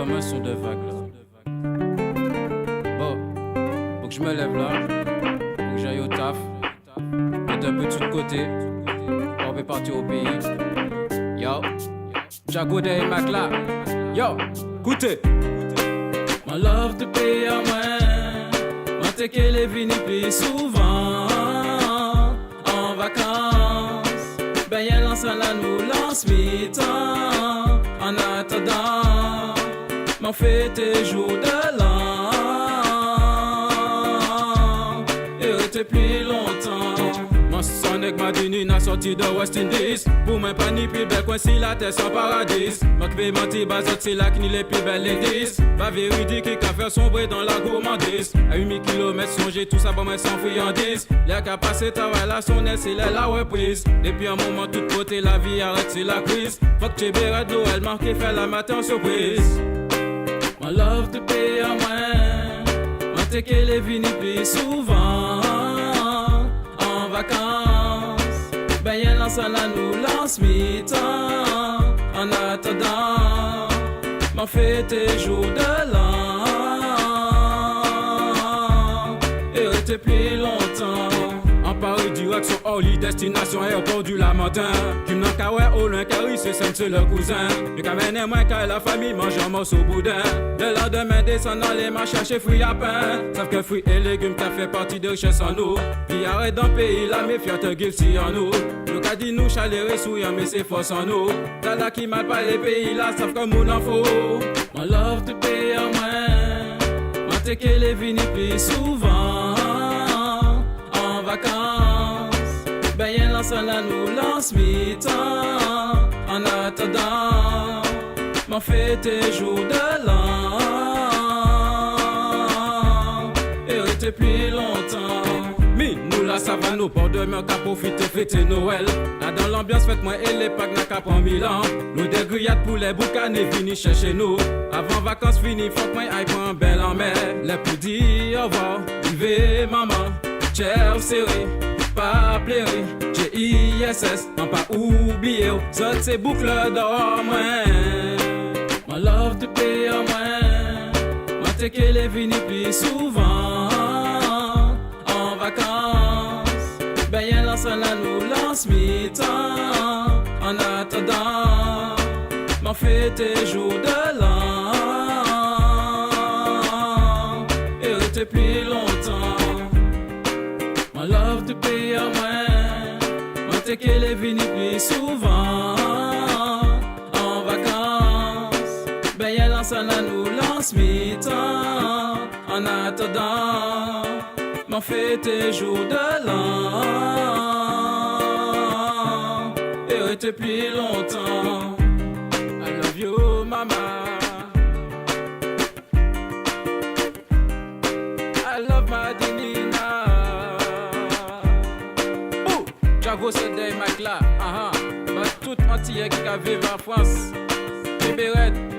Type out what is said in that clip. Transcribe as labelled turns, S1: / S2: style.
S1: comme un son de vague là. Bon, faut que je me lève là, faut que j'aille au taf, mettre un peu tout de côté, on peut partir au pays. Yo, Jago de Macla, yo, écoutez. My love te paye à moi, moi t'es qu'elle est venue plus souvent en vacances. Ben y'a lance la nous lance mi-temps. En attendant, m'en fait tes jours de l'an et rester plus longtemps. Mon sonnek m'a dit n'a sorti de West Indies. Pour moi pas ni plus belle coin si la terre sans paradis. Moi qui vais mentir bazot c'est là qui ni les plus belles ladies. Pas véridique qui a fait sombrer dans la gourmandise. À 8000 km songer tout ça pour moi sans friandise. Les qu'à passer travail la sonnette c'est la reprise. Depuis un moment toute côté la vie arrête c'est la crise. Faut que tu béret d'eau elle manque et fait la matin surprise. My love te paye à moi. Moi t'es qu'elle est venue plus souvent en vacances. Ben y'a lance la nous lance mi-temps. En attendant, m'en fait tes jours de l'an et rester plus longtemps. En Paris, direction Orly, destination aéroport du Lamentin. Qui m'en caouet au loin, Carrie, c'est le cousin. Le camène moins qu'à la famille, mange un morceau boudin. Le lendemain, descend dans les marches, chercher fruits à pain. Sauf que fruits et légumes, ça fait partie de richesse en nous. Puis arrête dans le pays, la méfiante guilty si en nous. Le cas dit nous, chaleur souillant, mais c'est force en nous. T'as là qui mal pas les pays, là, savent comme on en faut. My love te paye à moi. Moi t'es qu'elle est venue plus souvent en vacances. Ben y'a lance la nous lance mi-temps. En attendant, m'en fait tes jours de l'an et rester plus longtemps. Mi, nous la savane au bord de mer, qu'à profiter fêter Noël. Là dans l'ambiance, faites-moi et les packs n'a qu'à prendre 1000 ans. Nous des grillades pour les boucanes et vini chercher nous. Avant vacances finies, faut que moi aille prendre un bel en mer. Les pour dire au revoir, vivez maman, chère serré, pas pleurer. G-I-S-S, non pas oublier, ça c'est boucle d'or moi. My love te paye à moi. Moi t'es qu'elle est venue plus souvent en vacances. Ben y'a lance la nous lance mi-temps. En attendant, m'en fait tes jours de l'an et rester plus longtemps. My love te paye à moi. Moi t'es qu'elle est venue plus souvent en vacances. Ben y'a lance la nous lance mi-temps. En attendant, m'en fait tes jours de l'an et rester plus longtemps. I love you mama, I love my Dinina. Ouh, Jago c'est des Macla, bah toute entière qui a vécu en France. Libérette.